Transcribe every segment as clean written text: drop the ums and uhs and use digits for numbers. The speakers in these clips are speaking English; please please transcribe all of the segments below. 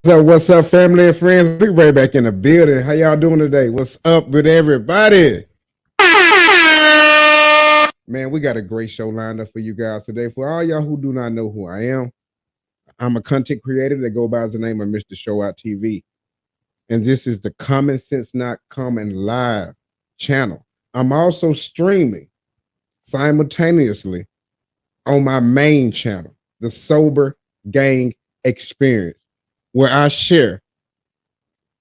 What's up, family and friends? We right back in the building. How y'all doing today? What's up with everybody? Man, we got a great show lined up for you guys today. For all y'all who do not know who I am, I'm a content creator that go by the name of Mr. Show Out TV. And this is the Common Sense Not Common Live channel. I'm also streaming simultaneously on my main channel, the Sober Gang Experience, where I share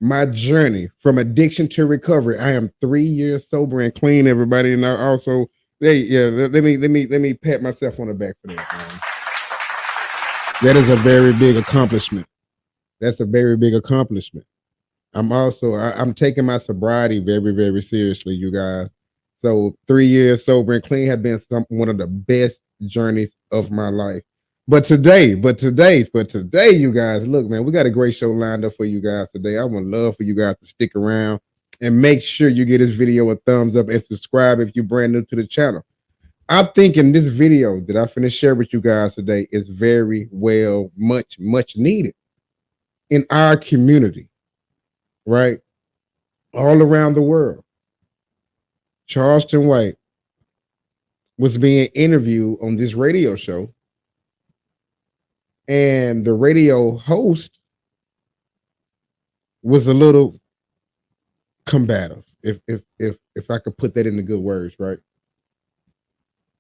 my journey from addiction to recovery. I am 3 years sober and clean, everybody. And I also, let me pat myself on the back for that, man. That is a very big accomplishment. That's a very big accomplishment. I'm taking my sobriety very, very seriously, you guys. So 3 years sober and clean have been one of the best journeys of my life. But today, you guys, look, man, we got a great show lined up for you guys today. I would love for you guys to stick around and make sure you get this video a thumbs up and subscribe if you're brand new to the channel. I'm thinking this video that I'm finna share with you guys today is very well, much needed in our community, right? All around the world. Charleston White was being interviewed on this radio show, and the radio host was a little combative, if I could put that into good words, right?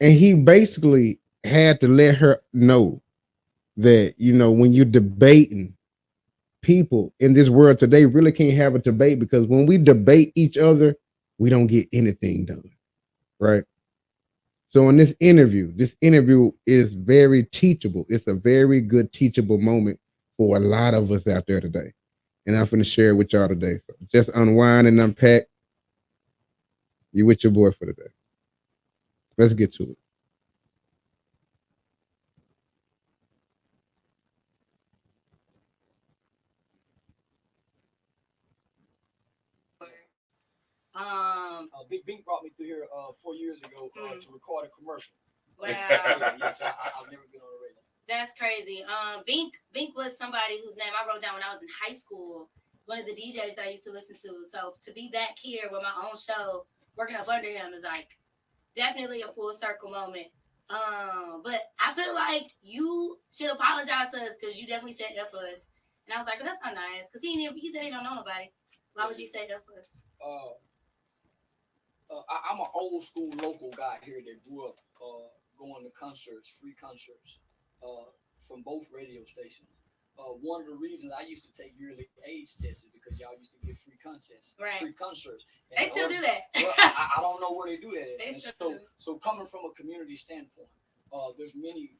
And he basically had to let her know that, you know, when you're debating, people in this world today really can't have a debate, because when we debate each other, we don't get anything done, right? So in this interview is very teachable. It's a very good teachable moment for a lot of us out there today. And I'm going to share it with y'all today. So just unwind and unpack. You with your boy for today. Let's get to it. Big Bink brought me through here 4 years ago to record a commercial. Wow. Yes, I've never been on the radio. That's crazy. Bink was somebody whose name I wrote down when I was in high school. One of the DJs that I used to listen to. So to be back here with my own show, working up under him is like definitely a full circle moment. But I feel like you should apologize to us because you definitely said F us. And I was like, well, that's not nice, because he said he don't know nobody. Why would you say F us? I'm an old school local guy here that grew up going to concerts, free concerts, from both radio stations. One of the reasons I used to take yearly AIDS tests is because y'all used to give free contests, right. Free concerts. And they still do that. Well, I don't know where they do that at. And so coming from a community standpoint, there's many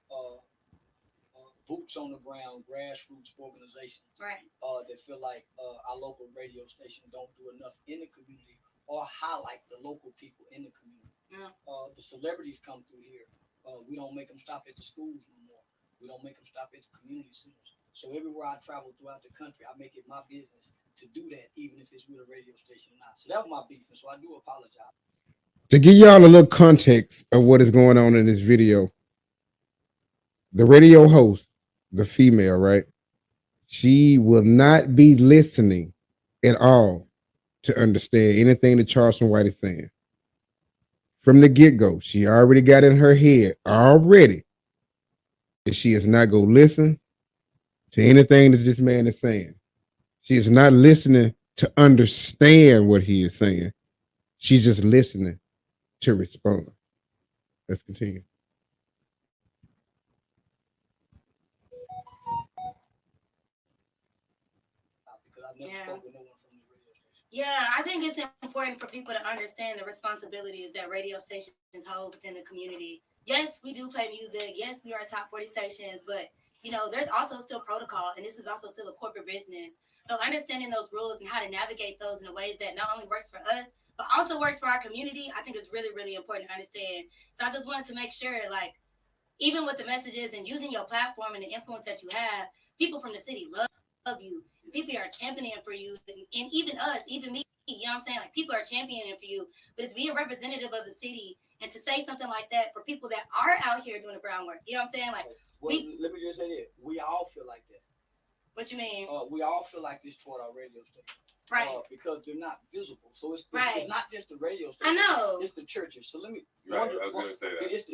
boots on the ground, grassroots organizations, right. That feel like our local radio station don't do enough in the community or highlight the local people in the community. Yeah. The celebrities come through here. We don't make them stop at the schools no more. We don't make them stop at the community centers. So everywhere I travel throughout the country, I make it my business to do that, even if it's with a radio station or not. So that was my beef, and so I do apologize. To give y'all a little context of what is going on in this video, the radio host, the female, right? She will not be listening at all to understand anything that Charleston White is saying. From the get-go, she already got in her head already that she is not going to listen to anything that this man is saying. She is not listening to understand what he is saying. She's just listening to respond. Let's continue. Yeah, I think it's important for people to understand the responsibilities that radio stations hold within the community. Yes, we do play music. Yes, we are top 40 stations, but you know, there's also still protocol, and this is also still a corporate business. So understanding those rules and how to navigate those in a ways that not only works for us, but also works for our community, I think is really, really important to understand. So I just wanted to make sure, like, even with the messages and using your platform and the influence that you have, people from the city love you. People are championing for you, and even us, even me, you know what I'm saying? Like, people are championing for you, but it's being representative of the city and to say something like that for people that are out here doing the groundwork. You know what I'm saying? Like, let me just say that we all feel like that. What you mean? We all feel like this toward our radio station. Right. Because they're not visible. So it's Right. not just the radio station. I know. It's the churches. So let me. Right, I was going to say that. It's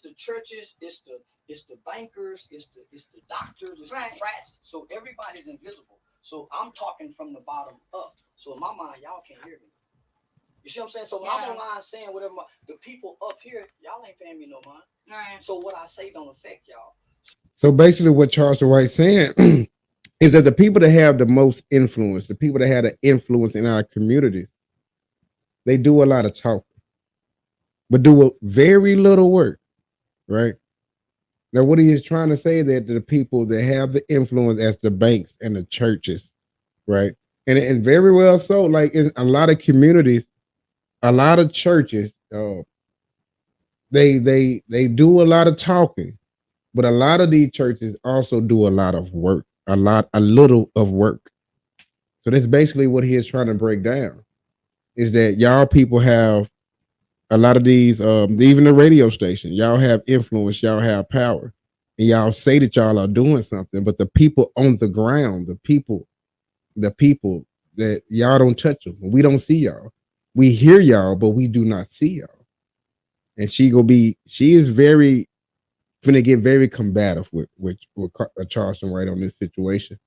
the churches. It's the bankers. It's the doctors. It's Right. the frats. So everybody's invisible. So I'm talking from the bottom up. So in my mind, y'all can't hear me. You see what I'm saying? So when I'm online saying whatever, the people up here, y'all ain't paying me no mind. All right. So what I say don't affect y'all. So basically, what Charleston White saying is that the people that have the most influence, the people that have the influence in our communities, they do a lot of talking, but do very little work, right? Now, what he is trying to say is that the people that have the influence as the banks and the churches, right? And very well so, like in a lot of communities, a lot of churches, they do a lot of talking, but a lot of these churches also do a lot of work, a little of work. So that's basically what he is trying to break down, is that y'all people have a lot of these, even the radio station, y'all have influence, y'all have power, and y'all say that y'all are doing something, but the people on the ground, the people that y'all don't touch them, we don't see y'all. We hear y'all, but we do not see y'all. And she is very finna get very combative with Charleston White on this situation.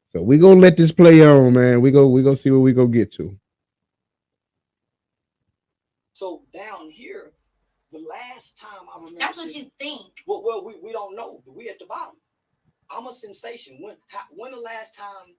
So we gonna let this play on, man. We go see what we go get to. So down here, the last time I remember, That's what you think. Well, we don't know. We at the bottom. I'm a sensation. When the last time?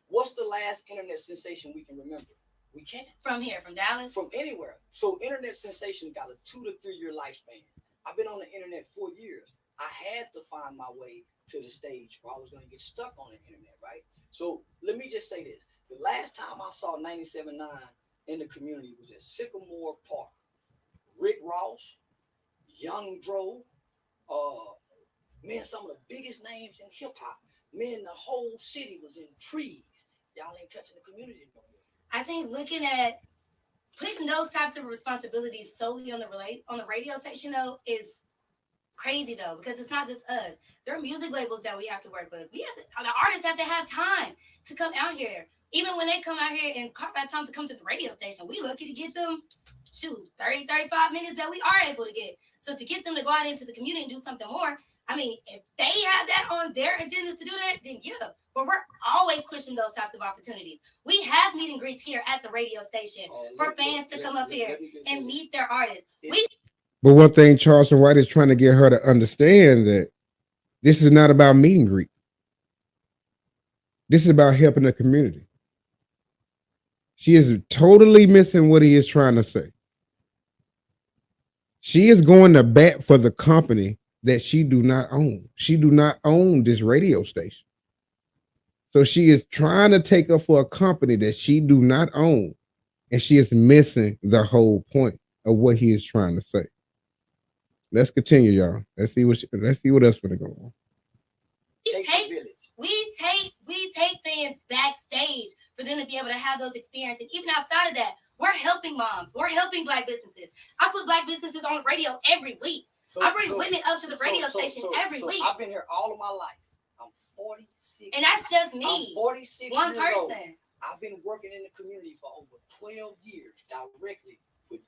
What's the last internet sensation we can remember? We can't. From here, from Dallas? From anywhere. So internet sensation got a 2 to 3 year lifespan. I've been on the internet 4 years. I had to find my way to the stage where I was going to get stuck on the internet, right? So let me just say this. The last time I saw 97.9 in the community was at Sycamore Park. Rick Ross, Young Dro, man, some of the biggest names in hip hop. Man, the whole city was in trees. Y'all ain't touching the community no more. I think looking at putting those types of responsibilities solely on the radio station though is crazy though, because it's not just us. There are music labels that we have to work with. The artists have to have time to come out here. Even when they come out here and carve out time to come to the radio station, we lucky to get them 30, 35 minutes that we are able to get. So to get them to go out into the community and do something more, I mean, if they have that on their agendas to do that, then yeah. But we're always pushing those types of opportunities. We have meet and greets here at the radio station for fans to come up here and meet their artists. But one thing Charleston White is trying to get her to understand that this is not about meet and greet. This is about helping the community. She is totally missing what he is trying to say. She is going to bat for the company that she do not own. She do not own this radio station. So she is trying to take up for a company that she do not own. And she is missing the whole point of what he is trying to say. Let's continue, y'all. Let's see what else gonna go on. We take fans backstage for them to be able to have those experiences. Even outside of that, we're helping moms. We're helping Black businesses. I put Black businesses on the radio every week. I bring women up to the radio station every week. I've been here all of my life. I'm 46. And that's just me. I'm 46 One years old. person. I've been working in the community for over 12 years directly with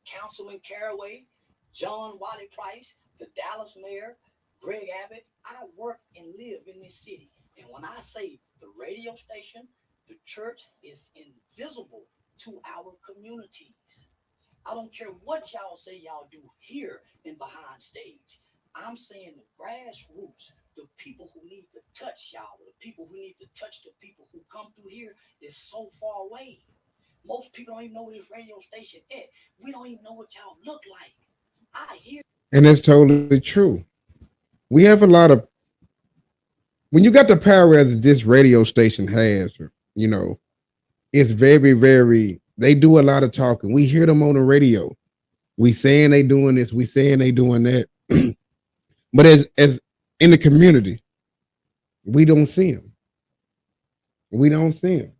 Councilman Caraway, John Wiley Price, the Dallas mayor, Greg Abbott. I work and live in this city. And when I say the radio station, the church is invisible to our communities. I don't care what y'all say y'all do here and behind stage. I'm saying the grassroots, the people who need to touch y'all, the people who need to touch the people who come through here is so far away. Most people don't even know where this radio station is. We don't even know what y'all look like. I hear. And that's totally true. We have a lot of, when you got the power as this radio station has, you know, it's very, very, they do a lot of talking. We hear them on the radio. We saying they doing this, we saying they doing that. But as in the community, we don't see them. We don't see them.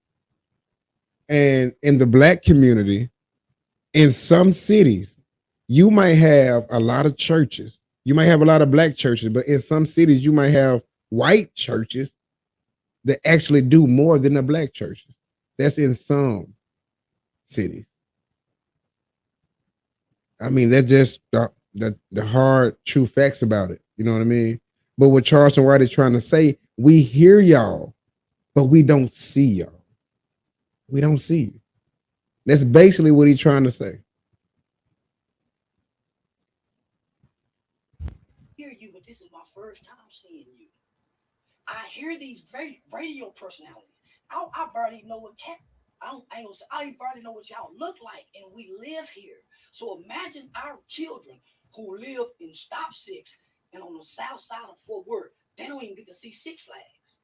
And in the Black community, in some cities, you might have a lot of churches. You might have a lot of Black churches, but in some cities, you might have white churches that actually do more than the black churches. That's in some cities. I mean, that's just the hard, true facts about it. You know what I mean? But what Charleston White is trying to say, we hear y'all, but we don't see y'all. We don't see you. That's basically what he's trying to say. Hear you, but this is my first time seeing you. I hear these radio personalities. I barely know what I barely know what y'all look like, and we live here. So imagine our children who live in Stop Six and on the south side of Fort Worth. They don't even get to see Six Flags.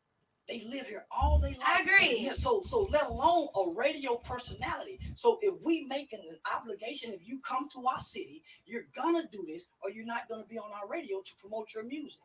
They live here all day long. I agree. So let alone a radio personality. So if we make an obligation, if you come to our city, you're gonna do this, or you're not gonna be on our radio to promote your music.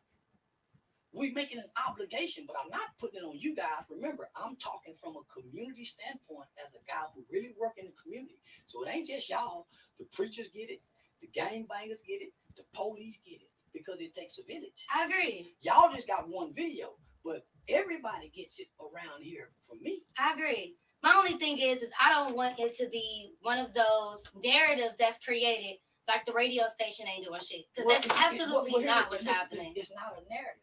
We're making an obligation, but I'm not putting it on you guys. Remember, I'm talking from a community standpoint as a guy who really work in the community. So it ain't just y'all. The preachers get it, the gangbangers get it, the police get it, because it takes a village. I agree. Y'all just got one video, but everybody gets it around here for me. I agree. My only thing is I don't want it to be one of those narratives that's created like the radio station ain't doing shit. Because that's absolutely not what's happening. It's not a narrative.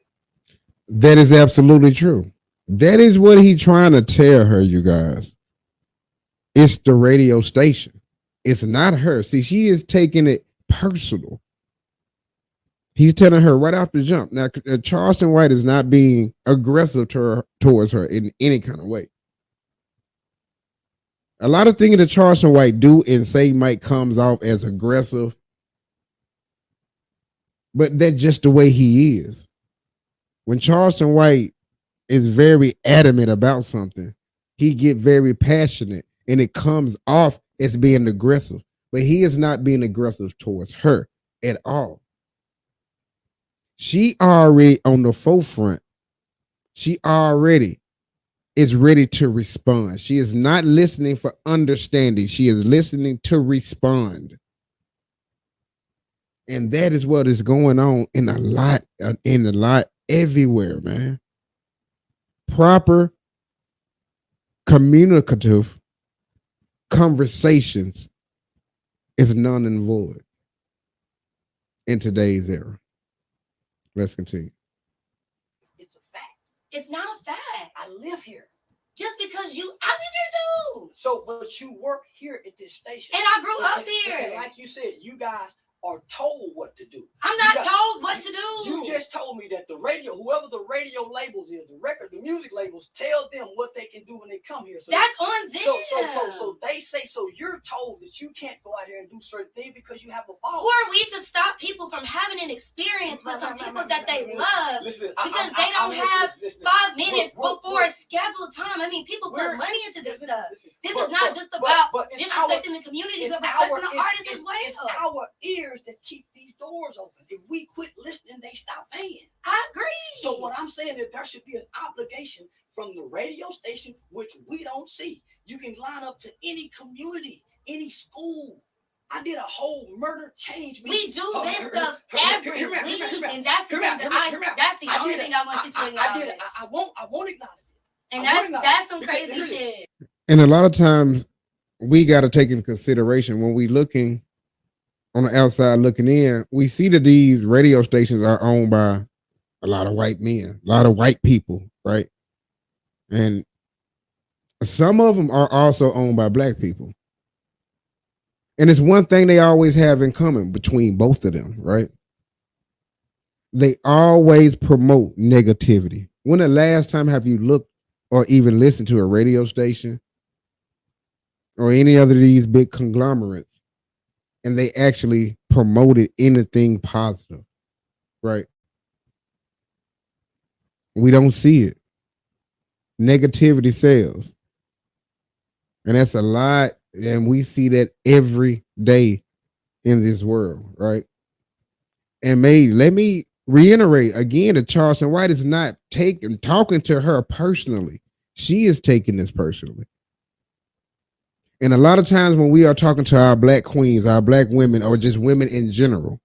That is absolutely true. That is what he's trying to tell her, you guys. It's the radio station. It's not her. See, she is taking it personal. He's telling her right off the jump. Now, Charleston White is not being aggressive towards her in any kind of way. A lot of things that Charleston White do and say might comes off as aggressive, but that's just the way he is. When Charleston White is very adamant about something, he get very passionate and it comes off as being aggressive, but he is not being aggressive towards her at all. She already on the forefront. She already is ready to respond. She is not listening for understanding. She is listening to respond. And that is what is going on in a lot everywhere, man. Proper communicative conversations is none and void in today's era. Let's continue. It's a fact. It's not a fact. I live here. Just because I live here too. So, but you work here at this station. And I grew up here. And like you said, you guys are told what to do. I'm not told what to do. You just told me that the radio, whoever the radio labels is, the music labels, tell them what they can do when they come here. So that's on them. So they say, so you're told that you can't go out here and do certain things because you have a boss. Who are we to stop people from having an experience with some people that they love because they don't have 5 minutes before scheduled time? I mean, people put money into this stuff. This is not just about disrespecting the community, but respecting the artists as well. It's our ears that keep these doors open. If we quit listening, they stop paying. I agree. So what I'm saying is there should be an obligation from the radio station, which we don't see. You can line up to any community, any school. I did a whole murder change. We do this stuff every week, and that's the thing that's the only thing I want you to acknowledge. I won't acknowledge it. And that's some crazy shit. And a lot of times we got to take in consideration when we looking on the outside looking in, we see that these radio stations are owned by a lot of white men, a lot of white people, right? And some of them are also owned by black people. And it's one thing they always have in common between both of them, right? They always promote negativity. When the last time have you looked or even listened to a radio station or any other of these big conglomerates and they actually promoted anything positive, right? We don't see it. Negativity sells. And that's a lot. And we see that every day in this world, right? And let me reiterate again that Charleston White is not talking to her personally. She is taking this personally. And a lot of times when we are talking to our black queens, our black women, or just women in general,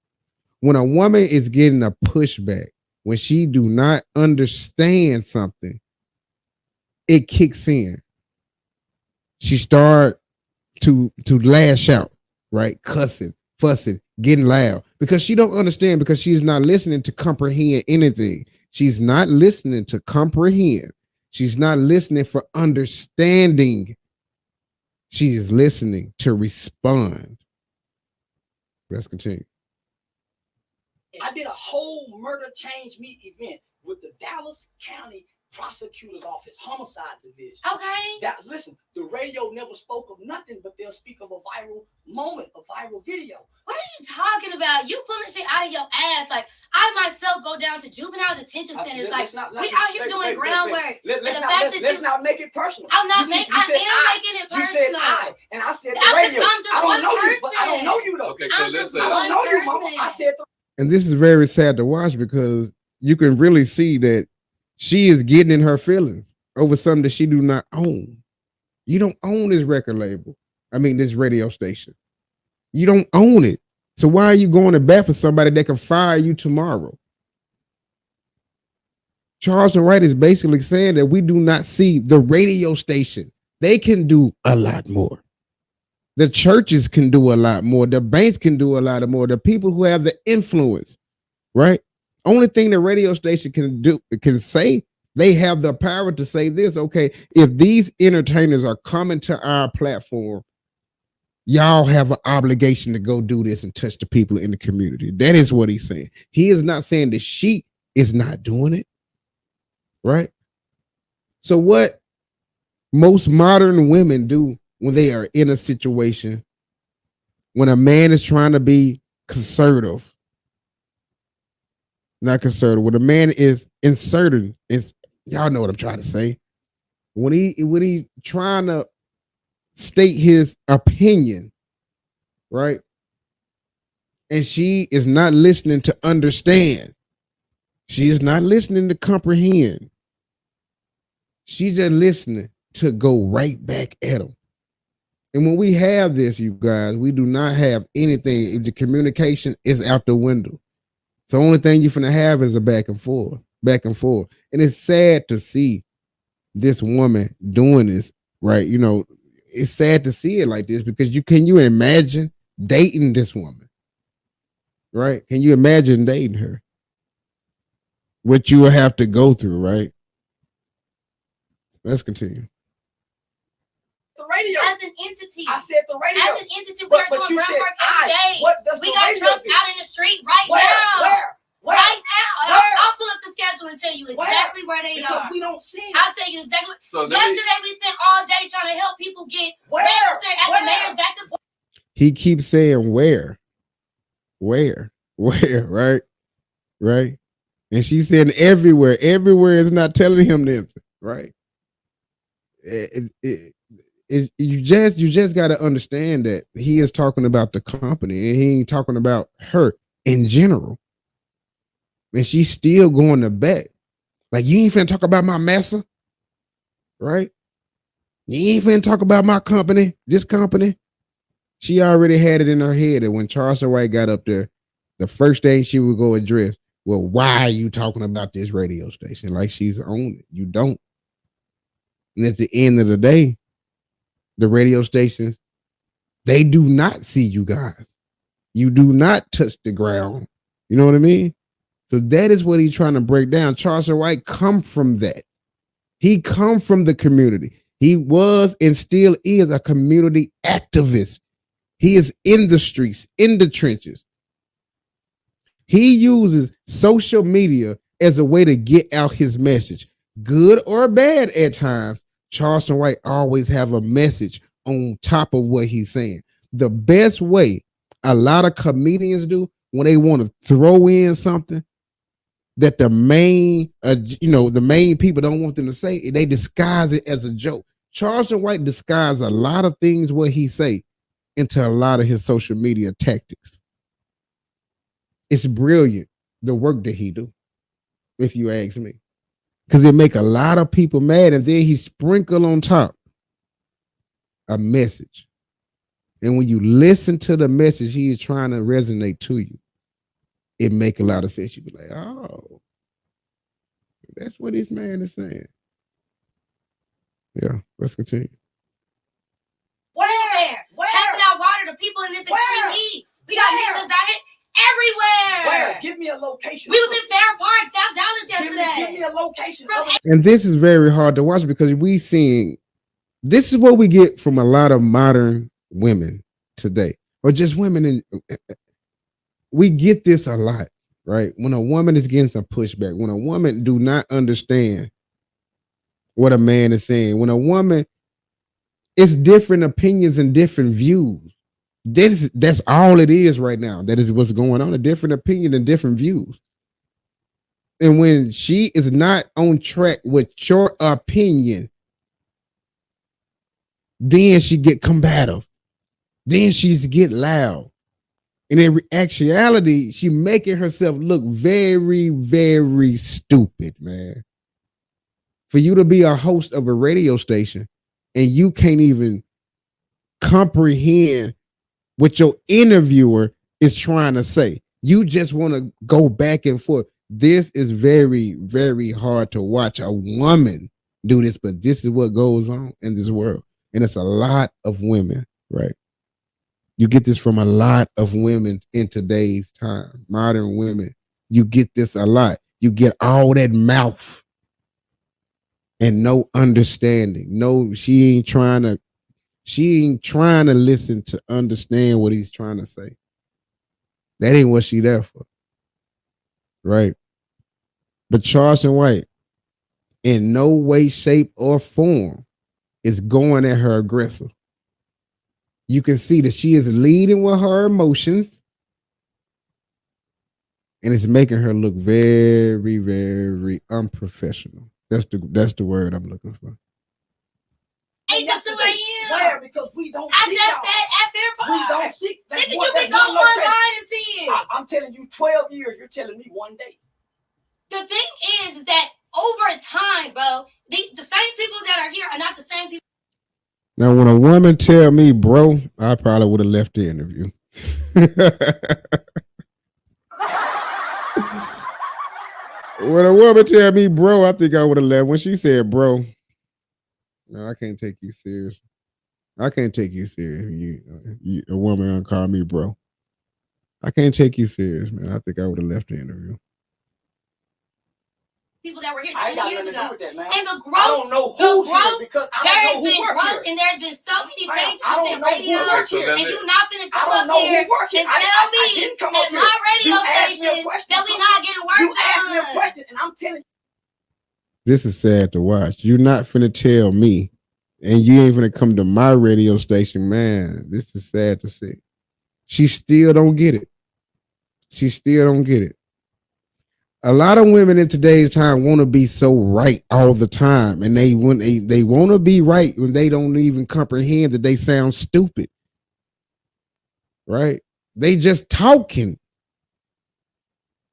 when a woman is getting a pushback, when she do not understand something, it kicks in. She start to lash out, right? Cussing, fussing, getting loud because she don't understand, because she's not listening to comprehend anything. She's not listening to comprehend. She's not listening for understanding. She is listening to respond. Let's continue. I did a whole murder change me event with the Dallas County Prosecutor's Office, Homicide Division. Okay. Listen, the radio never spoke of nothing, but they'll speak of a viral moment, a viral video. What are you talking about? You pulling shit out of your ass. Like, I myself go down to juvenile detention centers. Let's we out here doing groundwork. Let's not make it personal. I'm not making. I am making it personal. You said I, and I said the radio. I'm just I don't one know person. you, but I don't know you though. Okay, so listen. I don't know you, mama. I said the. And this is very sad to watch, because you can really see that she is getting in her feelings over something that she do not own. You don't own this record label. I mean, this radio station. You don't own it. So why are you going to bat for somebody that can fire you tomorrow? Charleston White is basically saying that we do not see the radio station. They can do a lot more. The churches can do a lot more. The banks can do a lot more. The people who have the influence, right? Only thing the radio station can say, they have the power to say this. Okay, if these entertainers are coming to our platform, y'all have an obligation to go do this and touch the people in the community. That is what he's saying. He is not saying that she is not doing it, right? So what most modern women do when they are in a situation, when a man is trying to be conservative, not conservative, when a man is inserted, y'all know what I'm trying to say. When he trying to state his opinion, right? And she is not listening to understand. She is not listening to comprehend. She's just listening to go right back at him. And when we have this, you guys, we do not have anything. If the communication is out the window. So the only thing you're finna have is a back and forth. And it's sad to see this woman doing this, right? You know, it's sad to see it like this, because can you imagine dating this woman? Right? Can you imagine dating her? What you will have to go through, right? Let's continue. The radio. As an entity. I said the radio. As an entity, we are doing groundwork every day. We got trucks out in the street right now. Where? Right now. I'll pull up the schedule and tell you exactly where they because are. We don't see it. I'll tell you exactly. So yesterday we spent all day trying to help people get registered at the mayor's back to school. He keeps saying where, right? And she's saying everywhere. Everywhere is not telling him this, right? You just got to understand that he is talking about the company, and he ain't talking about her in general. And she's still going to bat. Like, you ain't finna talk about my massa, right? You ain't finna talk about my company, this company. She already had it in her head that when Charleston White got up there, the first thing she would go address, well, why are you talking about this radio station? Like she's on it. You don't. And at the end of the day, the radio stations, they do not see you guys. You do not touch the ground. You know what I mean? So that is what he's trying to break down. Charleston White come from that. He come from the community. He was and still is a community activist. He is in the streets, in the trenches. He uses social media as a way to get out his message. Good or bad at times, Charleston White always have a message on top of what he's saying. The best way a lot of comedians do when they want to throw in something that the main people don't want them to say, they disguise it as a joke. Charleston White disguised a lot of things what he say into a lot of his social media tactics. It's brilliant, the work that he do, if you ask me. Because it make a lot of people mad, and then he sprinkle on top a message. And when you listen to the message he is trying to resonate to you, it make a lot of sense. You be like, oh, that's what this man is saying. Yeah, let's continue. Where? Passing out water to people in this extreme heat. We got niggas out here everywhere. Where? Give me a location. We was in Fair Park, South Dallas yesterday. Give me a location. And this is very hard to watch because we seeing this is what we get from a lot of modern women today, or just women in. We get this a lot, right? When a woman is getting some pushback, when a woman do not understand what a man is saying, when a woman, it's different opinions and different views. That's all it is right now. That is what's going on, a different opinion and different views. And when she is not on track with your opinion, then she get combative. Then she's get loud. And in actuality, she making herself look very, very stupid, man. For you to be a host of a radio station and you can't even comprehend what your interviewer is trying to say. You just want to go back and forth. This is very, very hard to watch a woman do this, but this is what goes on in this world. And it's a lot of women, right? You get this from a lot of women in today's time, modern women. You get this a lot. You get all that mouth and no understanding. No, she ain't trying to listen to understand what he's trying to say. That ain't what she there for. Right? But Charleston White, in no way, shape, or form, is going at her aggressive. You can see that she is leading with her emotions, and it's making her look very, very unprofessional. That's the word I'm looking for. Ain't just the way you. Where? Because we don't. I just said at Fair Park. We don't seek. Nigga, you can go online and see it. I'm telling you, 12 years. You're telling me one day. The thing is that over time, bro, the same people that are here are not the same people. Now, when a woman tell me, bro, I probably would have left the interview. When a woman tell me, bro, I think I would have left. When she said, bro, no, I can't take you serious. I can't take you serious. A woman gonna call me bro. I can't take you serious, man. I think I would have left the interview. People that were here 20 years ago. That, and the growth, I don't know who's here because there has been growth and there's been so many changes in radio. And you not finna come up here and tell me at my radio station that we not getting work done. You asked me a question and I'm telling you. This is sad to watch. You're not finna tell me, and you ain't finna come to my radio station, man. This is sad to see. She still don't get it. She still don't get it. A lot of women in today's time want to be so right all the time, and they want to be right when they don't even comprehend that they sound stupid. Right? They just talking.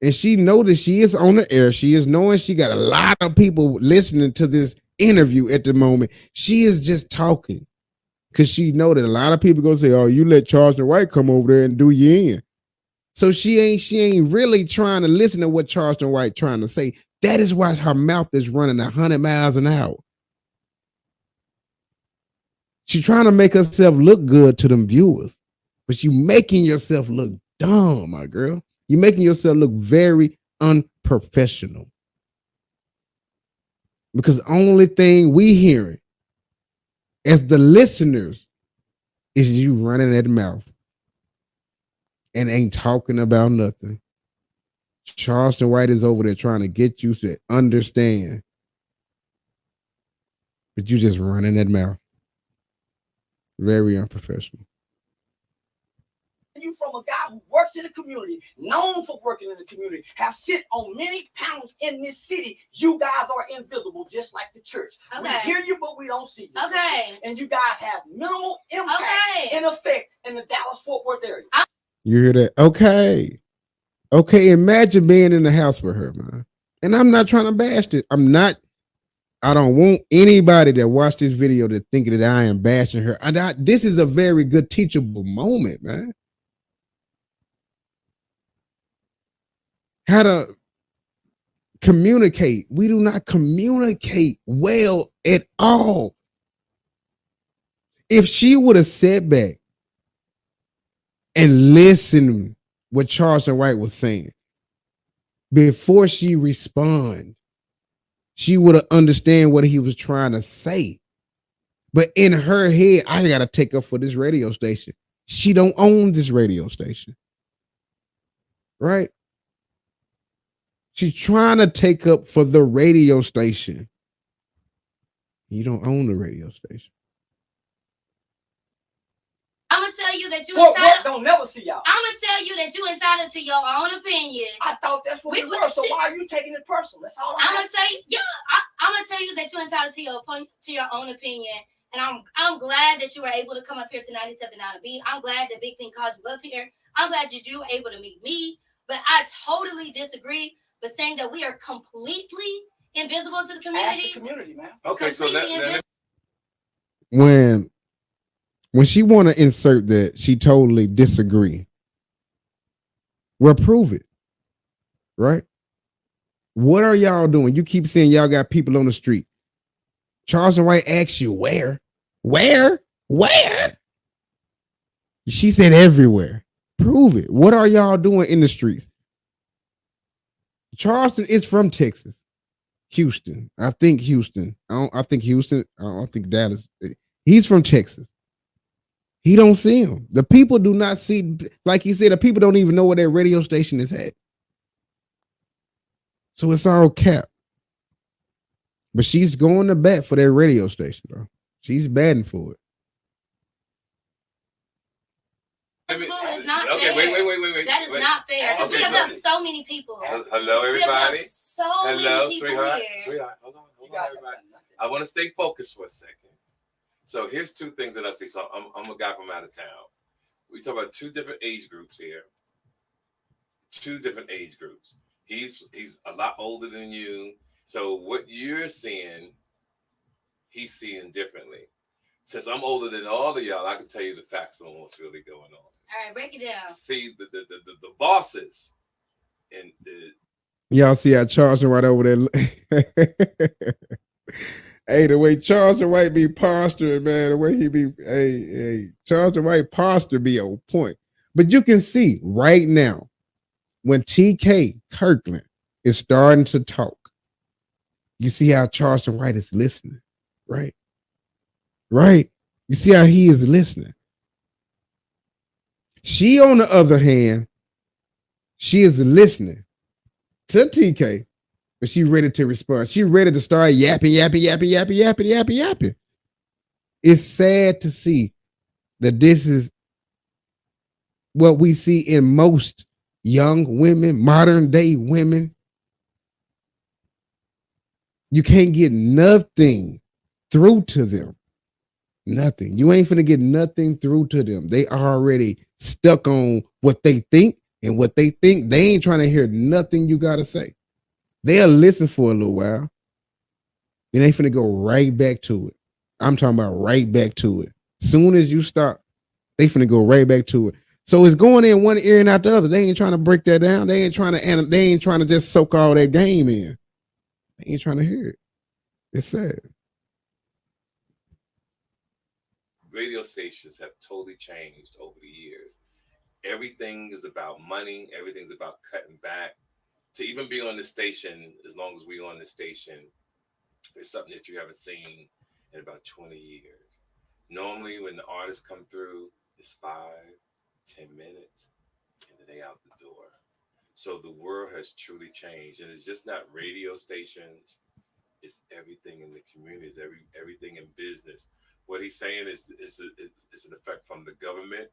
And she know that she is on the air. She is knowing she got a lot of people listening to this interview at the moment. She is just talking because she know that a lot of people gonna say, "Oh, you let Charleston White come over there and do you in." So she ain't really trying to listen to what Charleston White trying to say. That is why her mouth is running 100 miles an hour. She's trying to make herself look good to them viewers, but you making yourself look dumb, my girl. You're making yourself look very unprofessional. Because the only thing we hearing as the listeners is you running that mouth and ain't talking about nothing. Charleston White is over there trying to get you to understand, but you just running that mouth. Very unprofessional. You from a guy who works in the community, known for working in the community, have sit on many panels in this city. You guys are invisible, just like the church. Okay. We hear you, but we don't see you. Okay. Sister. And you guys have minimal impact in effect in the Dallas-Fort Worth area. You hear that? Okay. Okay, imagine being in the house with her, man. And I'm not trying to bash it. I don't want anybody that watched this video to think that I am bashing her. This is a very good teachable moment, man. How to communicate. We do not communicate well at all If she would have sat back and listened what Charleston White was saying before she respond, she would have understand what he was trying to say. But in her head, I gotta take up for this radio station. She don't own this radio station, right? She's trying to take up for the radio station. You don't own the radio station. I'm gonna tell you that you Fort Worth entitled. don't never see y'all. I'm gonna tell you that you entitled to your own opinion. I thought that's what We- we were. So shit. why are you taking it personal? That's all I'm I'm gonna tell you, I'm gonna tell you that you're entitled to your own opinion. And I'm glad that you were able to come up here to 97.9B. I'm glad that Big Pink called you up here. I'm glad that you were able to meet me. But I totally disagree with saying that we are completely invisible to the Ask community. the community, man. Okay, so Completely When she want to insert that she totally disagree, well, prove it, right? What are y'all doing? You keep saying y'all got people on the street. Charleston White asks you where? She said everywhere. Prove it. What are y'all doing in the streets? Charleston is from Texas. Houston. I think Houston. I think Houston. I don't think Dallas. He's from Texas. He don't see him. The people do not see, like he said, the people don't even know where their radio station is at. So it's all cap. But she's going to bat for their radio station, though. She's batting for it. invisible is not Okay, fair. wait. That is not fair. Because we have helped so many people. Hello, We have everybody. helped so Hello, many people sweetheart. here. Sweetheart, hold on, You guys everybody. have done nothing. I want to stay focused for a second. So here's two things that I see. So I'm a guy from out of town. We talk about two different age groups here. Two different age groups. He's a lot older than you. So what you're seeing, he's seeing differently. Since I'm older than all of y'all, I can tell you the facts on what's really going on. All right, break it down. See the bosses and the Y'all see how Charleston right over there. Hey, the way Charleston White be posturing, man, the way he be, hey, Charleston White posture be on point. But you can see right now, when TK Kirkland is starting to talk, you see how Charleston White is listening, right? Right? You see how he is listening. She, on the other hand, she is listening to TK, but she ready to respond. She ready to start yapping. It's sad to see that this is what we see in most young women, modern day women. You can't get nothing through to them. Nothing. You ain't finna get nothing through to them. They already stuck on what they think, and what they think, they ain't trying to hear nothing you gotta say. They'll listen for a little while. Then they finna go right back to it. I'm talking about right back to it. Soon as you stop, they finna go right back to it. So it's going in one ear and out the other. They ain't trying to break that down. They ain't trying to just soak all that game in. They ain't trying to hear it. It's sad. radio stations have totally changed over the years. Everything is about money. Everything's about cutting back. To even be on the station, as long as we're on the station, it's something that you haven't seen in about 20 years. Normally, when the artists come through, it's 5-10 minutes, and then they out the door. So the world has truly changed, and it's just not radio stations. It's everything in the community. It's everything in business. What he's saying is an effect from the government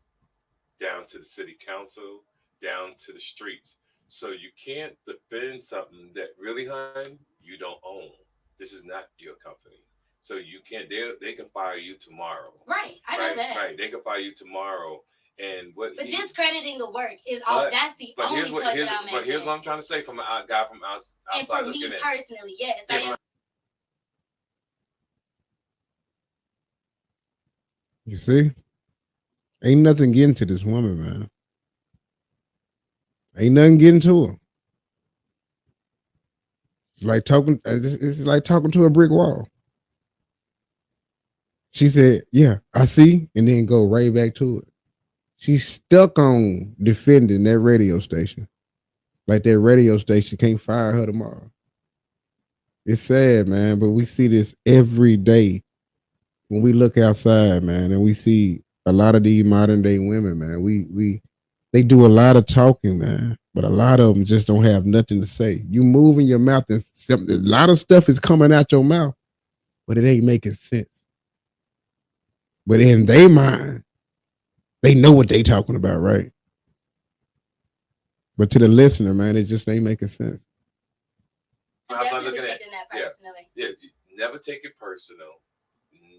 down to the city council, down to the streets. So you can't defend something that really, hon, you don't own. This is not your company. So you can't. They can fire you tomorrow. Right, I know that. Right, they can fire you tomorrow. And what? But discrediting the work is all. That's the only point that I'm making. But here's what I'm trying to say from a guy from outside. And for me personally, yes, I am. You see, ain't nothing getting to this woman, man. Ain't nothing getting to her. It's like talking. It's like talking to a brick wall. She said, yeah, I see, and then go right back to it. She's stuck on defending that radio station. Like that radio station can't fire her tomorrow. It's sad, man, but we see this every day when we look outside, man, and we see a lot of these modern day women, man. They do a lot of talking, man, but a lot of them just don't have nothing to say. You moving your mouth and a lot of stuff is coming out your mouth, but it ain't making sense. But in their mind, they know what they talking about, right? But to the listener, man, it just ain't making sense. I'm definitely taking that personally. Yeah, never take it personal.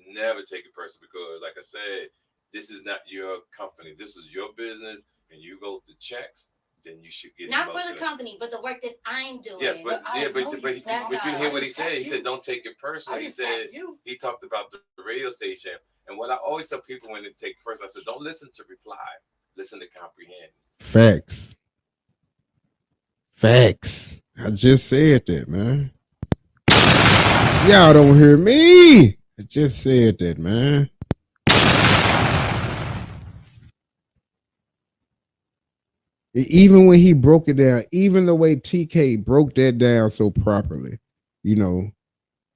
Never take it personal because, like I said, this is not your company. This is your business, and you go to checks, then you should get not for the company, but the work that I'm doing. Yes, but you hear what he said. He said, "Don't take it personal." He said he talked about the radio station, and what I always tell people when they take it personal, I said, "Don't listen to reply, listen to comprehend." Facts. Facts. I just said that, man. Y'all don't hear me. I just said that, man. Even when he broke it down, even the way TK broke that down so properly, because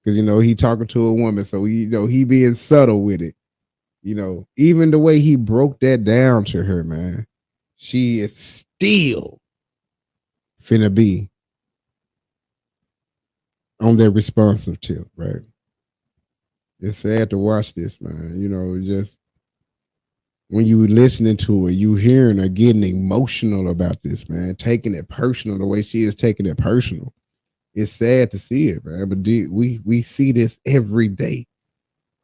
he talking to a woman, so he being subtle with it. Even the way he broke that down to her, man, she is still finna be on that responsive tip, right? It's sad to watch this, man. Just when you listening to her, you hearing her getting emotional about this, man, taking it personal the way she is taking it personal. It's sad to see it, man. But we see this every day,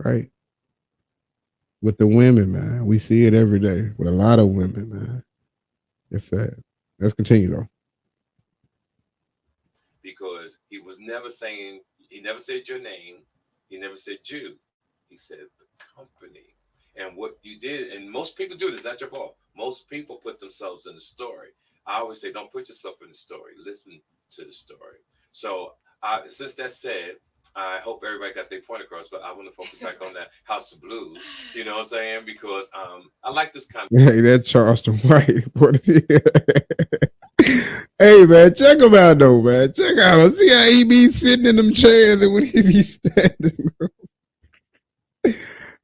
right? With the women, man. We see it every day with a lot of women, man. It's sad. Let's continue, though. Because he never said your name. He never said you. He said the company. And what you did, and most people do this, not your fault. Most people put themselves in the story. I always say, don't put yourself in the story. Listen to the story. So since that's said, I hope everybody got their point across, but I want to focus back on that House of Blues. You know what I'm saying? Because I like this kind of... Hey, that's Charleston White. Hey, man, check him out, though, man. Check out him. See how he be sitting in them chairs and when he be standing.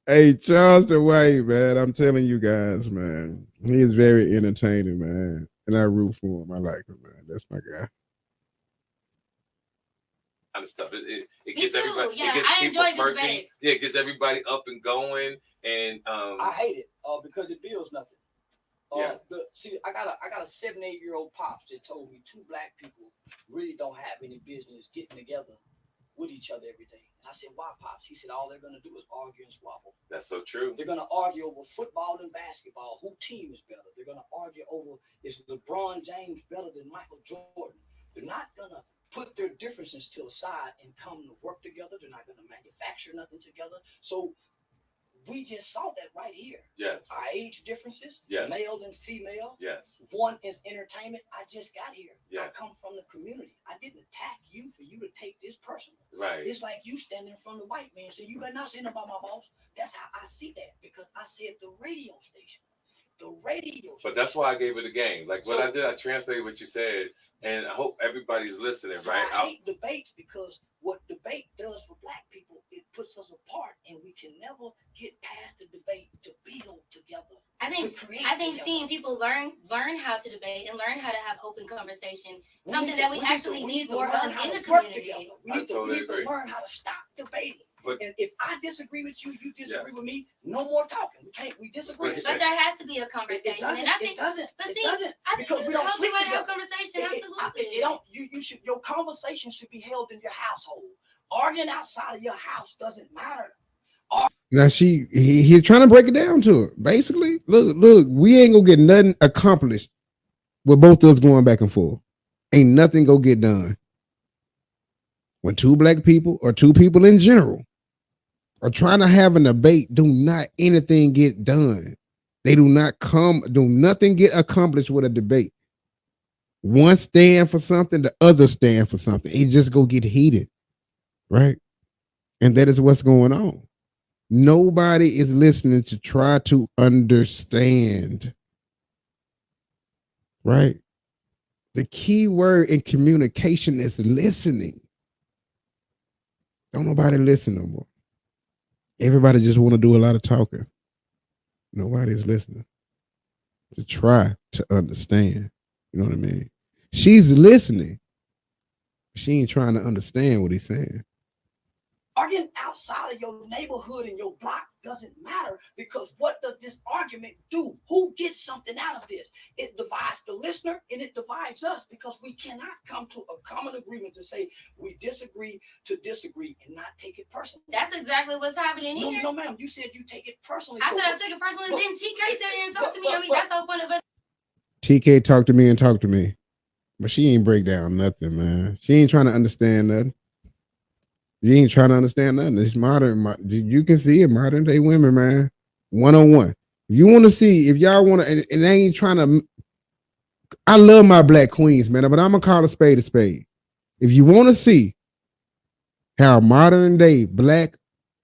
Hey, Charleston White, man, I'm telling you guys, man, he is very entertaining, man. And I root for him. I like him, man. That's my guy. Kind of stuff. It Me gets too. everybody. Yeah, it gets I people enjoy the working. debate. Yeah, it gets everybody up and going. And I hate it because it builds nothing. Yeah. I got a 7-8-year-old pops that told me two black people really don't have any business getting together with each other every day. And I said, why, pops? He said, all they're gonna do is argue and squabble. That's so true. They're gonna argue over football and basketball. Who team is better? They're gonna argue over, is LeBron James better than Michael Jordan? They're not gonna put their differences to the side and come to work together. They're not gonna manufacture nothing together. So we just saw that right here. Yes. Our age differences, yes. Male and female. Yes. One is entertainment. I just got here. Yeah. I come from the community. I didn't attack you for you to take this personal. Right. It's like you standing from the white man saying, you better not say nothing about my boss. That's how I see that, because I said the radio station. The radio station. But that's why I gave it a game. Like what I did, I translated what you said, and I hope everybody's listening, so right? I hate debates because what debate does for black people, it puts us apart, and we can never get past the debate to build together. I think together. Seeing people learn how to debate and learn how to have open conversation, something that we actually need more of in the community. We need to learn how to stop debating. And if I disagree with you, you disagree with me. No more talking. We disagree. But there has to be a conversation, and I think it doesn't. But it see, doesn't, I think because we don't sleep to together. have conversation. Absolutely. You should. Your conversation should be held in your household. Arguing outside of your house doesn't matter. Now he's trying to break it down to her. Basically, look, we ain't gonna get nothing accomplished with both of us going back and forth. Ain't nothing gonna get done. When two black people or two people in general are trying to have a debate, do not anything get done. They do nothing get accomplished with a debate. One stand for something, the other stand for something. It just go get heated, right? And that is what's going on. Nobody is listening to try to understand. Right? The key word in communication is listening. Don't nobody listen no more. Everybody just want to do a lot of talking. Nobody's listening to try to understand. You know what I mean? She's listening. She ain't trying to understand what he's saying. Arguing outside of your neighborhood and your block doesn't matter, because what does this argument do? Who gets something out of this? It divides the listener and it divides us, because we cannot come to a common agreement to say we disagree to disagree and not take it personally. That's exactly what's happening here. No, ma'am. You said you take it personally. I said I took it personally. Then TK sit here and talk to me. I mean, that's the whole point of us. TK talked to me. But she ain't break down nothing, man. She ain't trying to understand nothing. You ain't trying to understand nothing. It's modern. You can see it, modern day women, man. One-on-one. If you want to see, if y'all want to, and they ain't trying to, I love my black queens, man, but I'm going to call a spade a spade. If you want to see how modern day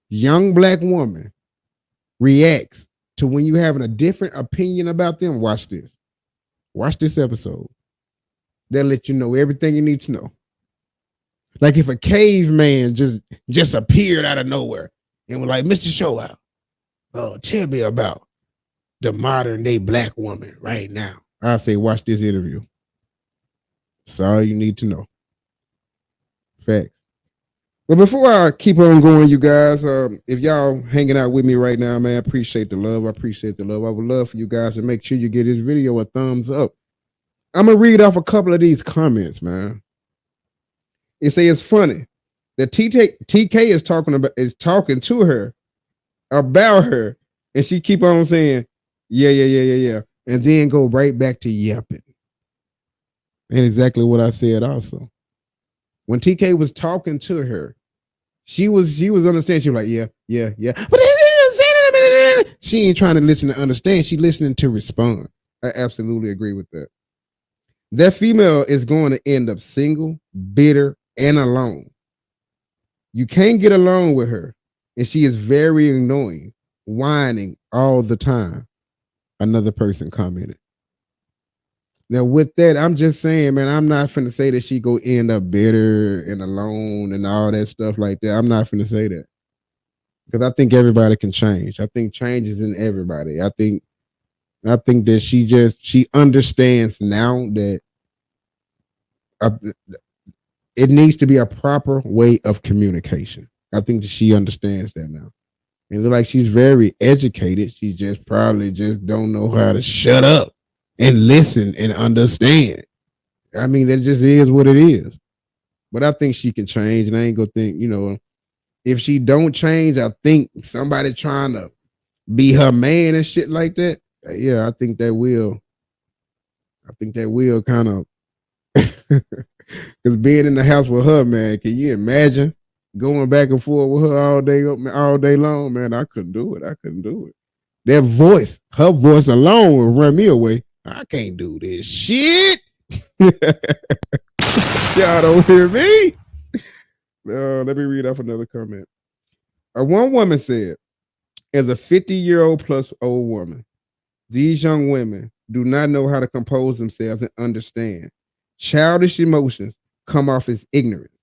young black woman reacts to when you having a different opinion about them, watch this. Watch this episode. They'll let you know everything you need to know. Like if a caveman just appeared out of nowhere and was like, Mr. Showout, tell me about the modern day black woman right now. I say, watch this interview. That's all you need to know. Facts. But before I keep on going, you guys, if y'all hanging out with me right now, man, I appreciate the love. I would love for you guys to make sure you give this video a thumbs up. I'm going to read off a couple of these comments, man. It says it's funny that TK is talking to her about her, and she keep on saying, yeah, and then go right back to yapping. And exactly what I said also. When TK was talking to her, she was understanding. She was like, yeah. But she ain't trying to listen to understand. She listening to respond. I absolutely agree with that. That female is going to end up single, bitter, and alone. You can't get along with her, and she is very annoying, whining all the time. Another person commented. Now, with that, I'm just saying, man, I'm not finna say that she go end up bitter and alone and all that stuff like that. I'm not finna say that, because I think everybody can change. I think change is in everybody. I think that she understands now that it needs to be a proper way of communication. I think that she understands that now. And look like she's very educated. She just probably just don't know how to shut up and listen and understand. I mean, that just is what it is. But I think she can change, and I ain't gonna think, if she don't change, I think somebody trying to be her man and shit like that. Yeah, I think that will kind of, because being in the house with her, man, can you imagine going back and forth with her all day long? Man, I couldn't do it. That voice, her voice alone would run me away. I can't do this shit. Y'all don't hear me? Let me read off another comment. One woman said, as a 50-year-old plus old woman, these young women do not know how to compose themselves and understand. Childish emotions come off as ignorance.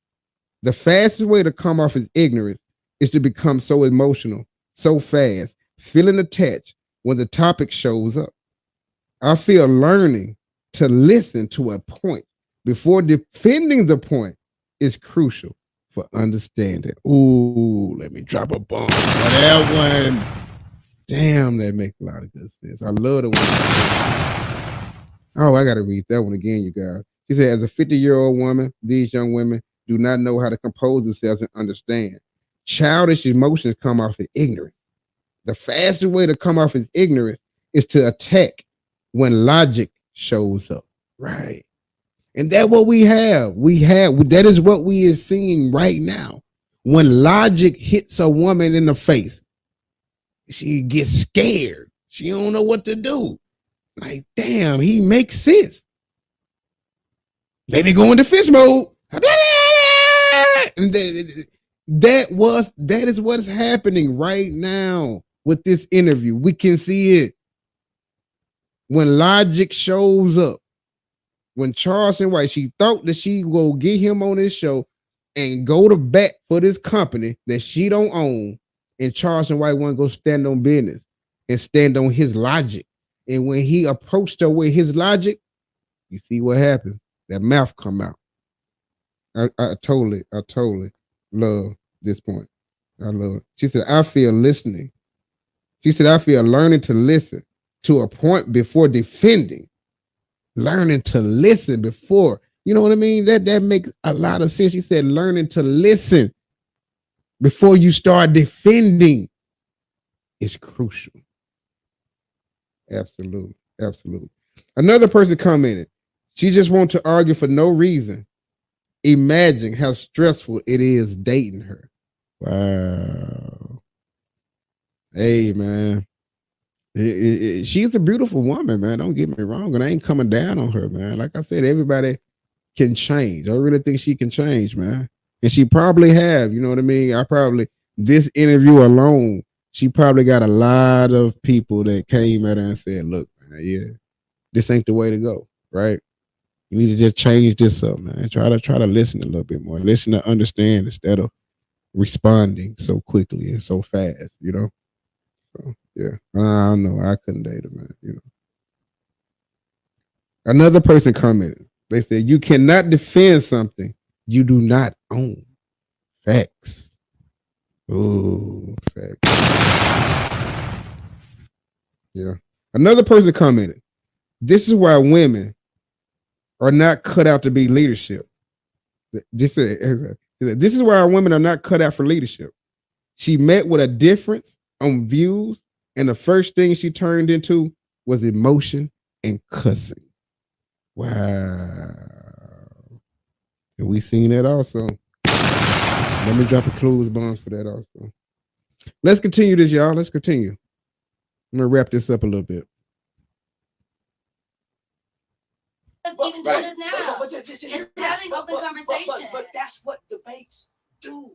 The fastest way to come off as ignorance is to become so emotional, so fast, feeling attached when the topic shows up. I feel learning to listen to a point before defending the point is crucial for understanding. Ooh, let me drop a bomb for that one. Damn, that makes a lot of good sense. I love the one. Oh, I got to read that one again, you guys. She said, as a 50-year-old woman, these young women do not know how to compose themselves and understand. Childish emotions come off as ignorance. The fastest way to come off as ignorance is to attack when logic shows up. Right. And that's what we have. That is what we are seeing right now. When logic hits a woman in the face, she gets scared. She don't know what to do. Like, damn, he makes sense. Let me go into fist mode. And That is what's happening right now with this interview. We can see it. When logic shows up, when Charleston White, she thought that she will get him on this show and go to bat for this company that she don't own, and Charleston White want to go stand on business and stand on his logic. And when he approached her with his logic, you see what happened. That mouth come out. I totally love this point. I love it. She said, I feel listening. She said, I feel learning to listen to a point before defending. Learning to listen before. You know what I mean? That makes a lot of sense. She said, learning to listen before you start defending is crucial. Absolutely. Absolutely. Another person commented, she just wants to argue for no reason. Imagine how stressful it is dating her. Wow. Hey, man. She's a beautiful woman, man. Don't get me wrong. And I ain't coming down on her, man. Like I said, everybody can change. I really think she can change, man. And she probably have, you know what I mean? This interview alone, she probably got a lot of people that came at her and said, look, man, yeah, this ain't the way to go, right? You need to just change this up, man. Try to listen a little bit more. Listen to understand instead of responding so quickly and so fast, you know? So, yeah, I don't know. I couldn't date her, man, you know. Another person commented. They said, you cannot defend something you do not own. Facts. Oh, facts. Yeah. Another person commented, this is why women are not cut out to be leadership. This is why women are not cut out for leadership. She met with a difference on views, and the first thing she turned into was emotion and cussing. Wow. And we seen that also. Let me drop a clues bombs for that also. Let's continue this, y'all. Let's continue. I'm gonna wrap this up a little bit. Let's even doing this now. It's having open conversations. But that's what debates do.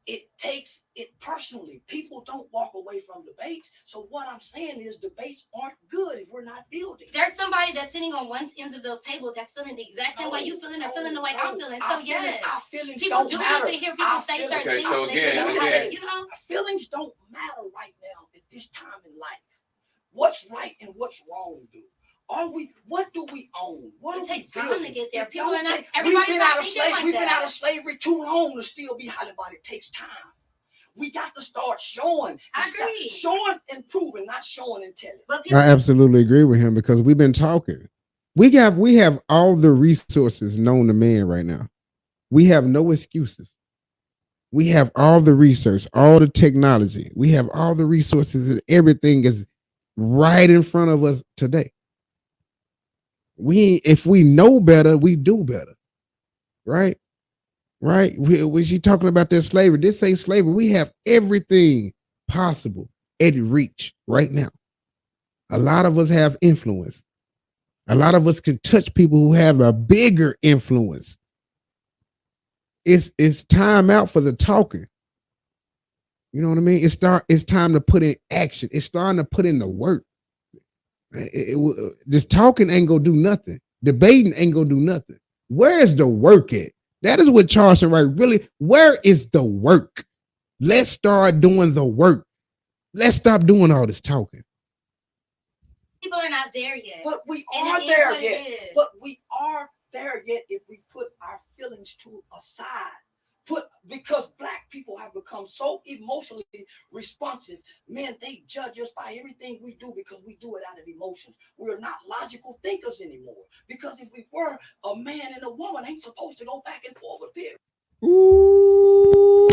It takes it personally. People don't walk away from debates. So what I'm saying is debates aren't good if we're not building. There's somebody that's sitting on one end of those tables that's feeling the exact same way you feeling or feeling the way I'm feeling. So yes, our feelings people don't do matter. need to hear people say certain things. So again, you know, feelings don't matter right now at this time in life. What's right and what's wrong, dude? What do we own? What it takes time building? to get there. It People are not. We've Everybody's been not out of thinking slavery. like We've that. been out of slavery too long to still be hollering about it. Takes time. We got to start showing. I agree. Showing and proving, not showing and telling. But people, I absolutely agree with him because we've been talking. We have all the resources known to man right now. We have no excuses. We have all the research, all the technology. We have all the resources, and everything is right in front of us today. If we know better, we do better, right? Right? She talking about that slavery. This ain't slavery. We have everything possible at reach right now. A lot of us have influence. A lot of us can touch people who have a bigger influence. It's time out for the talking. You know what I mean? It's time to put in action. It's starting to put in the work. This talking ain't gonna do nothing. Debating ain't gonna do nothing. Where's the work at? That is what Charleston White really. Where is the work? Let's start doing the work. Let's stop doing all this talking. people are not there yet. But we And are it is there what it yet. is. But we are there yet if we put our feelings to aside. Because black people have become so emotionally responsive. Man, they judge us by everything we do because we do it out of emotions. We're not logical thinkers anymore. Because if we were, a man and a woman ain't supposed to go back and forth, period. Ooh.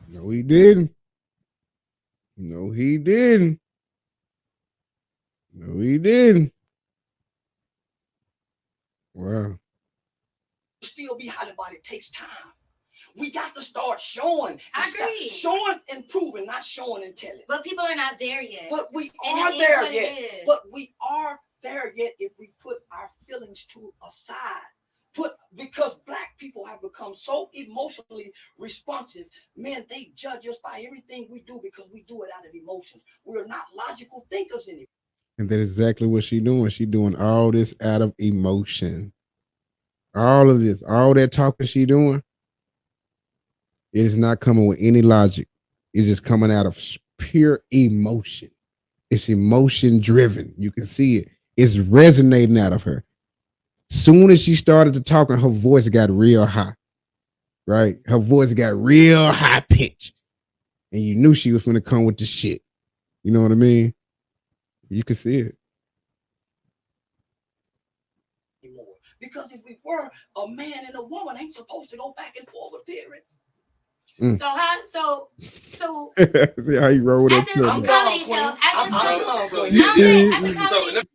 No, he didn't. No, he didn't. No, he didn't. Wow. Still be hot about it takes time. We got to start showing. I agree. Showing and proving, not showing and telling. But people are not there yet. But we And are it is there what yet. it is. But we are there yet if we put our feelings to aside. Because black people have become so emotionally responsive, man, they judge us by everything we do because we do it out of emotions. We're not logical thinkers anymore. And that's exactly what she doing. She doing all this out of emotion. All of this, all that talking she doing, it is not coming with any logic. It's just coming out of pure emotion. It's emotion driven. You can see it. It's resonating out of her. Soon as she started to talking, her voice got real high. Right? Her voice got real high pitch. And you knew she was going to come with the shit. You know what I mean? You can see it. Because if we were, a man and a woman ain't supposed to go back and forth, period. So See how he rolled at that this chair comedy show,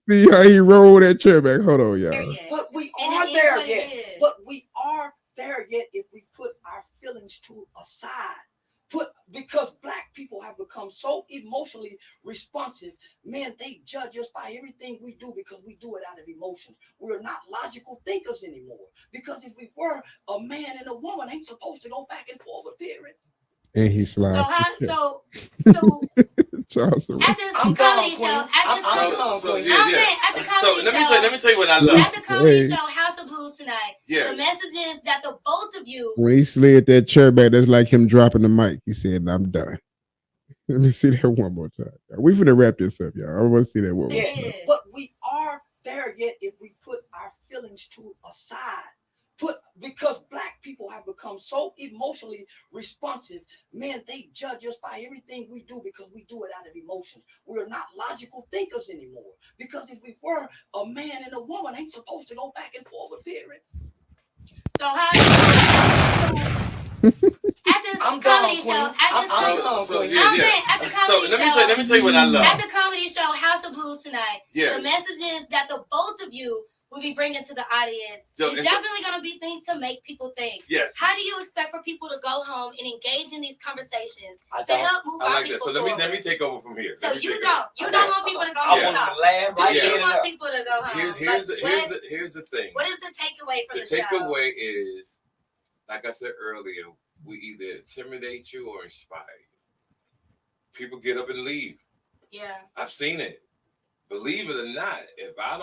See how he rolled that chair back. Hold on, y'all. But we are there yet. But we are there yet if we put our feelings to aside. Because black people have become so emotionally responsive, man, they judge us by everything we do because we do it out of emotions. We're not logical thinkers anymore. Because if we were, a man and a woman ain't supposed to go back and forth, period. And he slid. So Charleston at this comedy show, let me tell you what I love. At the comedy show, House of Blues tonight, the message is that the both of you. When he slid that chair back, that's like him dropping the mic. He said, "I'm done." Let me see that one more time. We finna wrap this up, y'all. I want to see that one more time. But we are there yet if we put our feelings to aside. Because black people have become so emotionally responsive, man, they judge us by everything we do because we do it out of emotions. We're not logical thinkers anymore. Because if we were, a man and a woman ain't supposed to go back and forth, period. At this comedy show, let me tell you what I love. At the comedy show, House of Blues tonight, the message is that the both of you will be bringing to the audience. It's definitely going to be things to make people think. Yes. How do you expect for people to go home and engage in these conversations to help move our people forward? So let me take over from here. So you don't want people to go home and talk. Do you want people to go home? Here's the thing. What is the takeaway from the show? The takeaway is, like I said earlier, we either intimidate you or inspire you. People get up and leave. Yeah. I've seen it. Believe it or not, if I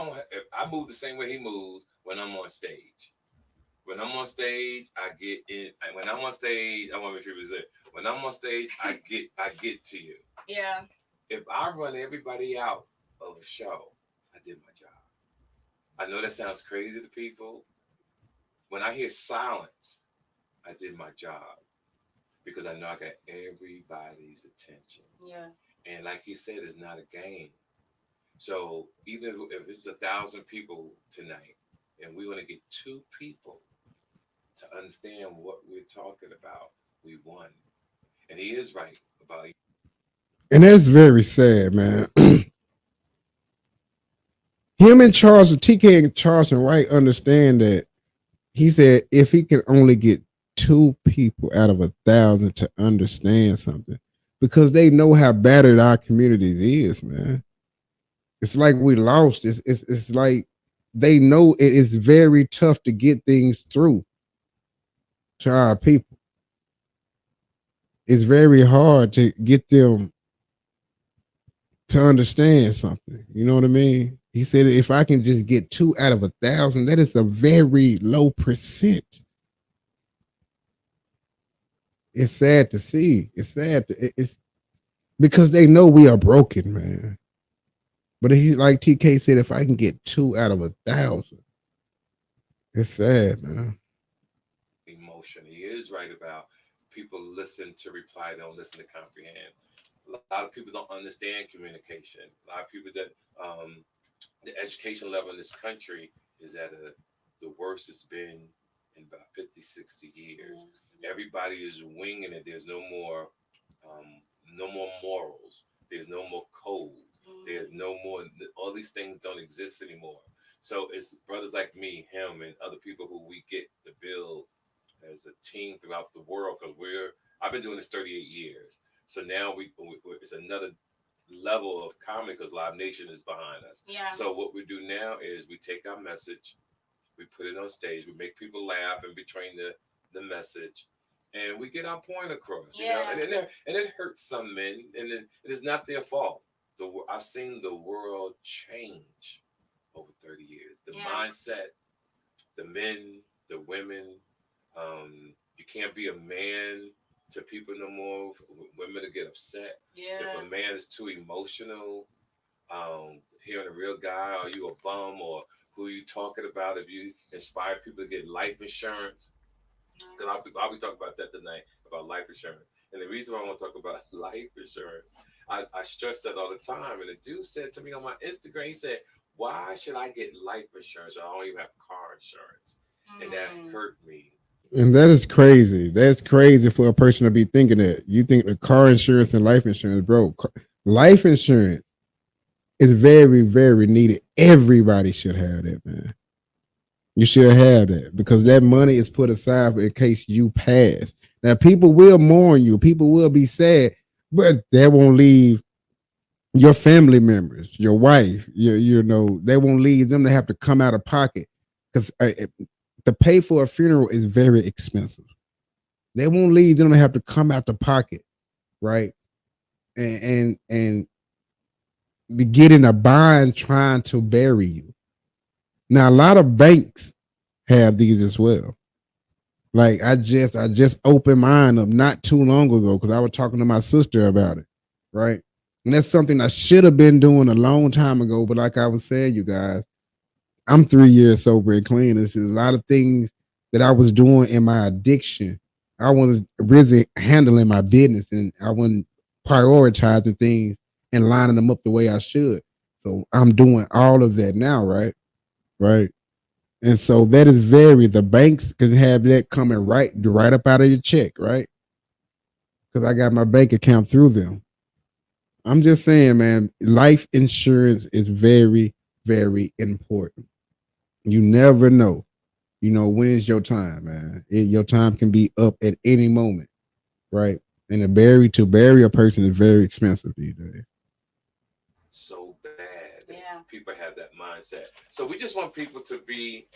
move the same way he moves when I'm on stage. When I'm on stage, I get in. When I'm on stage, I want to make sure it's it. When I'm on stage, I get to you. Yeah. If I run everybody out of a show, I did my job. I know that sounds crazy to people. When I hear silence, I did my job because I know I got everybody's attention. Yeah. And like he said, it's not a game. So even if it's 1,000 people tonight, and we want to get 2 people to understand what we're talking about, we won. And he is right about it. And that's very sad, man. Him and TK and Charleston White understand that. He said if he can only get 2 people out of 1,000 to understand something, because they know how battered our communities is, man. It's like we lost. It's like they know it is very tough to get things through to our people. It's very hard to get them to understand something. You know what I mean? He said if I can just get 2 out of 1,000, that is a very low percent. It's sad to see. It's sad. It's because they know we are broken, man. But he, like TK said, if I can get 2 out of 1,000, it's sad, man. Emotion. He is right about people listen to reply, don't listen to comprehend. A lot of people don't understand communication. A lot of people that the education level in this country is at the worst it's been in about 50, 60 years. Everybody is winging it. There's no more morals. There's no more code. There's no more, all these things don't exist anymore. So it's brothers like me, him, and other people who we get to build as a team throughout the world, because I've been doing this 38 years. So now it's another level of comedy because Live Nation is behind us. Yeah. So what we do now is we take our message We put it on stage. We make people laugh in between the message, and we get our point across. You know, Yeah. and it hurts some men, and it is not their fault. I've seen the world change over 30 years. The Yeah. mindset, the men, the women. You can't be a man to people no more. Women to get upset if Yeah. a man is too emotional. Hearing a real guy, are you a bum, or who are you talking about? If you inspire people to get life insurance, because I'll be talking about that tonight, about life insurance. And the reason why I want to talk about life insurance, I stress that all the time. And the dude said to me on my Instagram, he said, "Why should I get life insurance? I don't even have car insurance," and that hurt me. And that is crazy. That's crazy for a person to be thinking that. You think the car insurance and life insurance, bro. Life insurance is very, very needed. Everybody should have that, man. You should have that because that money is put aside in case you pass. Now, people will mourn you. People will be sad, but that won't leave your family members, your wife, they won't leave them to have to come out of pocket because to pay for a funeral is very expensive. They won't leave them to have to come out the pocket, right? And be getting a bind trying to bury you. Now, a lot of banks have these as well. Like I just opened mine up not too long ago because I was talking to my sister about it, right? And that's something I should have been doing a long time ago. But like I was saying, you guys, I'm 3 years sober and clean. This is a lot of things that I was doing in my addiction. I was busy handling my business and I wasn't prioritizing things and lining them up the way I should. So I'm doing all of that now, right? Right. And so that is the banks can have that coming right up out of your check, right? Because I got my bank account through them. I'm just saying, man, life insurance is very, very important. You never know. When's your time, man? Your time can be up at any moment, right? And to bury a person is very expensive these days. So bad. Yeah. People have that mindset. So we just want people to be.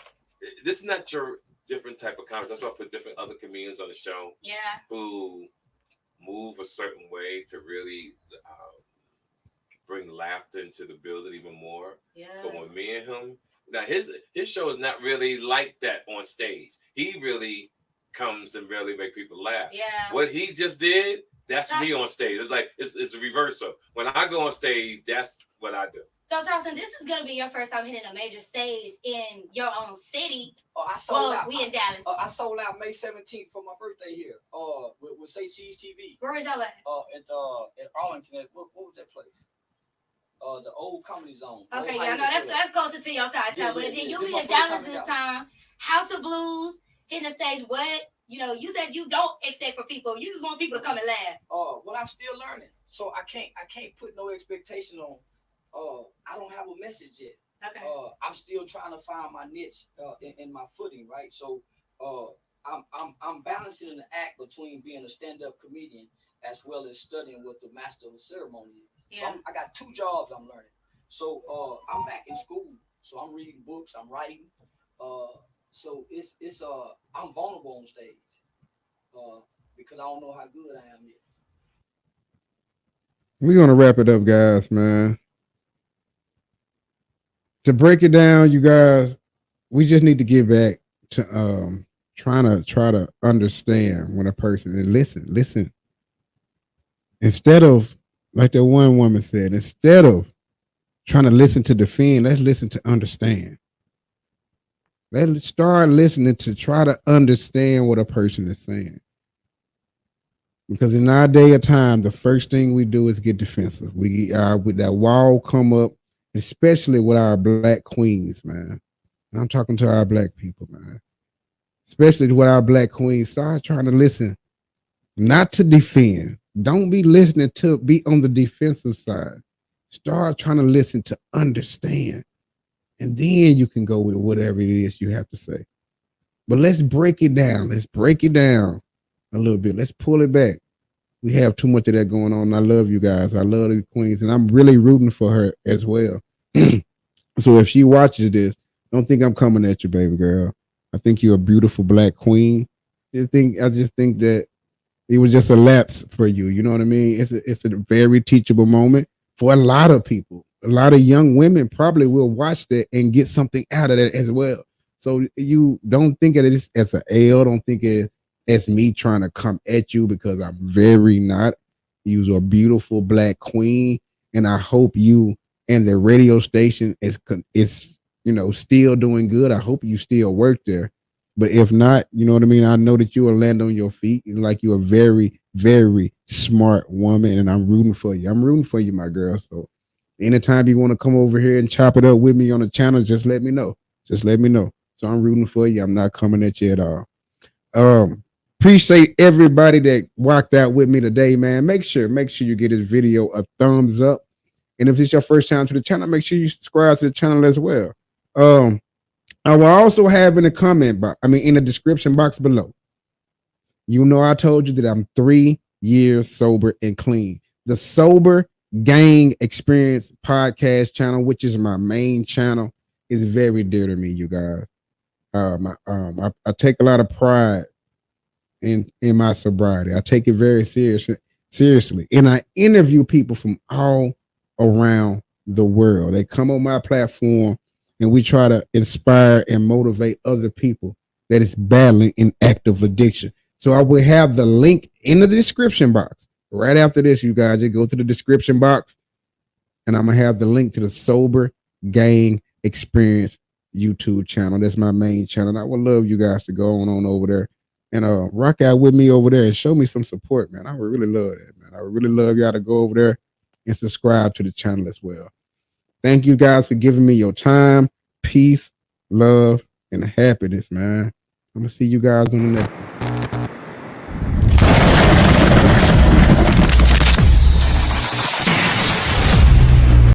This is not your different type of comments. That's why I put different other comedians on the show. Yeah. Who move a certain way to really bring laughter into the building even more. Yeah. But when me and him, now his show is not really like that on stage. He really comes and really make people laugh. Yeah. What he just did, that's me on stage. It's like it's a reversal. When I go on stage, that's what I do. So Charleston, this is gonna be your first time hitting a major stage in your own city. Oh, I sold out. We in Dallas. I sold out May 17th for my birthday here. With Say Cheese TV. Where was y'all at? At Arlington. What was that place? The old Comedy Zone. Okay, yeah, no, that's closer to your side town. But then you'll be in Dallas this time. House of Blues, hitting the stage. What? You said you don't expect for people. You just want people to come and laugh. Well, I'm still learning, so I can't put no expectation on. I don't have a message yet. Okay. I'm still trying to find my niche in my footing, right? So I'm balancing the act between being a stand-up comedian as well as studying what the master of the ceremony is. Yeah. So I got 2 jobs I'm learning. So I'm back in school. So I'm reading books, I'm writing. So it's I'm vulnerable on stage because I don't know how good I am yet. We're gonna wrap it up, guys, man. To break it down, you guys, we just need to get back to try to understand when a person and listen. Instead of, like that one woman said, instead of trying to listen to defend, let's listen to understand. Let's start listening to try to understand what a person is saying. Because in our day of time, the first thing we do is get defensive. We with that wall come up, especially with our black queens, man. And I'm talking to our black people, man. Especially with our black queens, start trying to listen, not to defend. Don't be listening to be on the defensive side. Start trying to listen to understand. And then you can go with whatever it is you have to say. But let's break it down. Let's break it down a little bit. Let's pull it back. We have too much of that going on. I love you guys. I love the queens. And I'm really rooting for her as well. So if she watches this, Don't think I'm coming at you, baby girl. I think you're a beautiful black queen. I just think that it was just a lapse for you. You know what I mean? It's a very teachable moment for a lot of people. A lot of young women probably will watch that and get something out of that as well. So you don't think of it as an L. Don't think it as me trying to come at you because I'm very not. You're a beautiful black queen, and I hope you and the radio station is still doing good. I hope you still work there. But if not, you know what I mean? I know that you will land on your feet. Like you're a very, very smart woman, and I'm rooting for you. I'm rooting for you, my girl. So anytime you want to come over here and chop it up with me on the channel, just let me know. Just let me know. So I'm rooting for you. I'm not coming at you at all. Appreciate everybody that walked out with me today, man. Make sure you get this video a thumbs up. And if it's your first time to the channel, make sure you subscribe to the channel as well. I will also have in the comment box, in the description box below. You know, I told you that I'm 3 years sober and clean. The Sober Gang Experience podcast channel, which is my main channel, is very dear to me, you guys. I take a lot of pride in my sobriety. I take it very seriously. And I interview people from all around the world. They come on my platform and we try to inspire and motivate other people that is battling in active addiction. So I will have the link in the description box. Right after this, you guys, just go to the description box and I'm going to have the link to the Sober Gang Experience YouTube channel. That's my main channel. And I would love you guys to go on over there and rock out with me over there and show me some support, man. I would really love that, man. I would really love y'all to go over there and subscribe to the channel as well. Thank you guys for giving me your time, peace, love, and happiness, man. I'm going to see you guys on the next one.